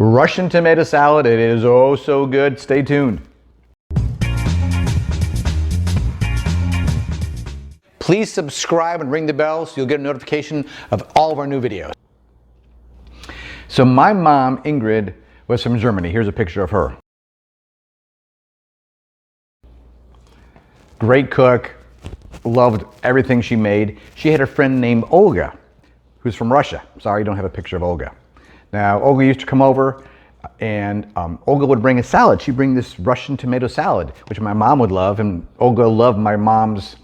Russian tomato salad. It is oh so good. Stay tuned. Please subscribe and ring the bell so you'll get a notification of all of our new videos. So my mom, Ingrid, was from Germany. Here's a picture of her. Great cook, loved everything she made. She had a friend named Olga, who's from Russia. Sorry, you don't have a picture of Olga. Now, Olga used to come over, and Olga would bring a salad. She'd bring this Russian tomato salad, which my mom would love, and Olga loved my mom's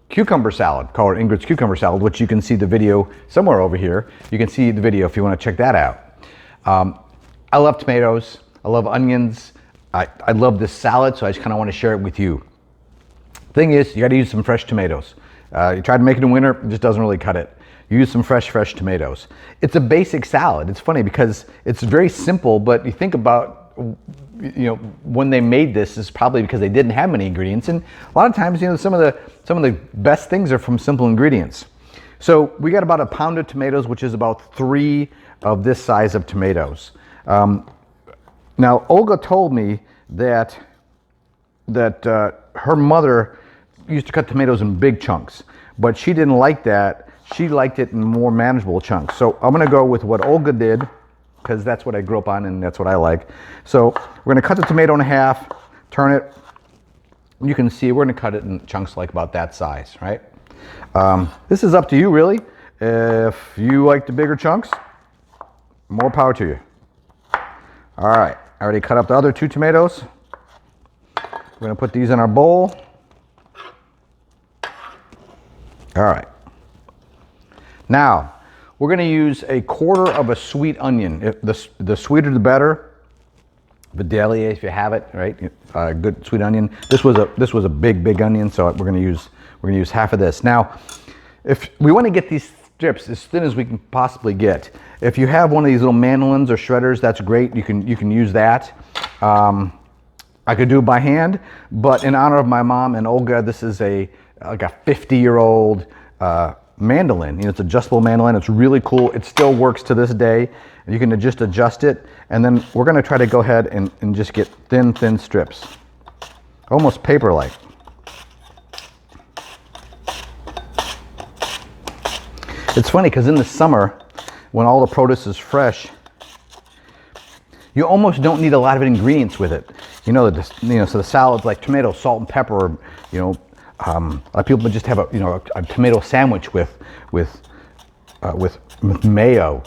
cucumber salad, called Ingrid's cucumber salad, which you can see the video somewhere over here. You can see the video if you want to check that out. I love tomatoes. I love onions. I love this salad, so I just kind of want to share it with you. Thing is, you got to use some fresh tomatoes. You try to make it in winter, it just doesn't really cut it. You use some fresh tomatoes. It's a basic salad. It's funny because it's very simple, but you think about, when they made this, is probably because they didn't have many ingredients. And a lot of times, some of the best things are from simple ingredients. So we got about a pound of tomatoes, which is about 3 of this size of tomatoes. Now, Olga told me that her mother used to cut tomatoes in big chunks, but she didn't like that. She liked it in more manageable chunks. So I'm gonna go with what Olga did, because that's what I grew up on and that's what I like. So we're gonna cut the tomato in half, turn it. You can see we're gonna cut it in chunks like about that size, right? This is up to you, really. If you like the bigger chunks, more power to you. All right, I already cut up the other 2 tomatoes. We're gonna put these in our bowl. All right. Now, we're gonna use 1/4 of a sweet onion. The sweeter the better. Vidalia, if you have it, right? Good sweet onion. This was a big onion, so we're gonna use half of this. Now, if we want to get these strips as thin as we can possibly get, if you have one of these little mandolins or shredders, that's great. You can use that. I could do it by hand, but in honor of my mom and Olga, this is like a 50-year-old mandolin. It's an adjustable mandolin. It's really cool. It still works to this day. You can just adjust it, and then we're going to try to go ahead and just get thin strips, almost paper-like. It's funny because in the summer, when all the produce is fresh, you almost don't need a lot of ingredients with it. So the salad's like tomato, salt, and pepper. A lot of people just have a tomato sandwich with mayo.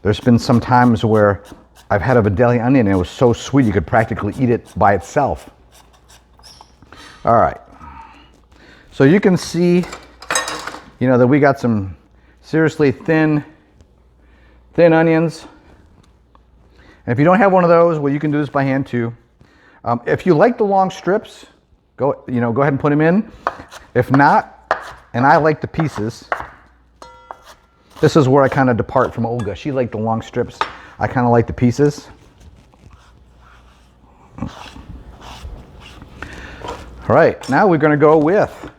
There's been some times where I've had a Vidalia onion and it was so sweet you could practically eat it by itself. All right. So you can see, that we got some seriously thin onions. And if you don't have one of those, well, you can do this by hand too. If you like the long strips, go ahead and put them in. If not, and I like the pieces, this is where I kind of depart from Olga. She liked the long strips. I kind of like the pieces. All right, now we're going to go with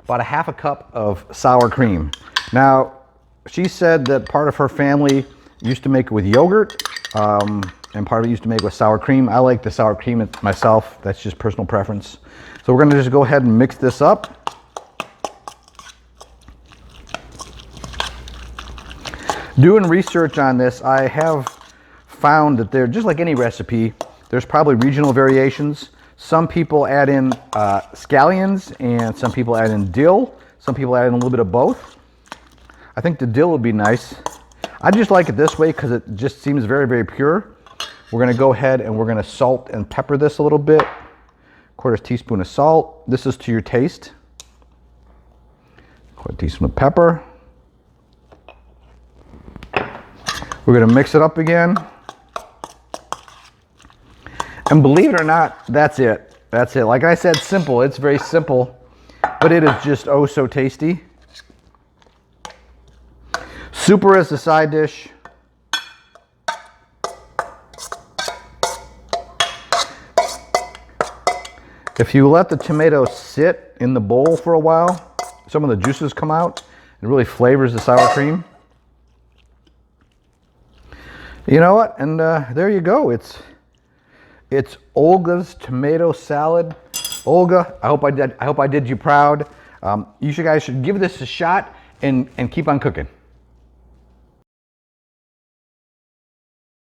about 1/2 cup of sour cream. Now, she said that part of her family used to make it with yogurt, and part of it used to make it with sour cream. I like the sour cream myself. That's just personal preference. So we're going to just go ahead and mix this up. Doing research on this, I have found that they're just like any recipe. There's probably regional variations. Some people add in scallions, and some people add in dill. Some people add in a little bit of both. I think the dill would be nice. I just like it this way because it just seems very pure. We're going to go ahead and we're going to salt and pepper this a little bit. 1/4 teaspoon of salt. This is to your taste. 1/4 teaspoon of pepper. We're going to mix it up again. And believe it or not, that's it. That's it. Like I said, simple. It's very simple, but it is just oh so tasty. Super as a side dish. If you let the tomato sit in the bowl for a while, some of the juices come out. It really flavors the sour cream. You know what? And there you go. It's Olga's tomato salad. Olga, I hope I did you proud. You guys should give this a shot and keep on cooking.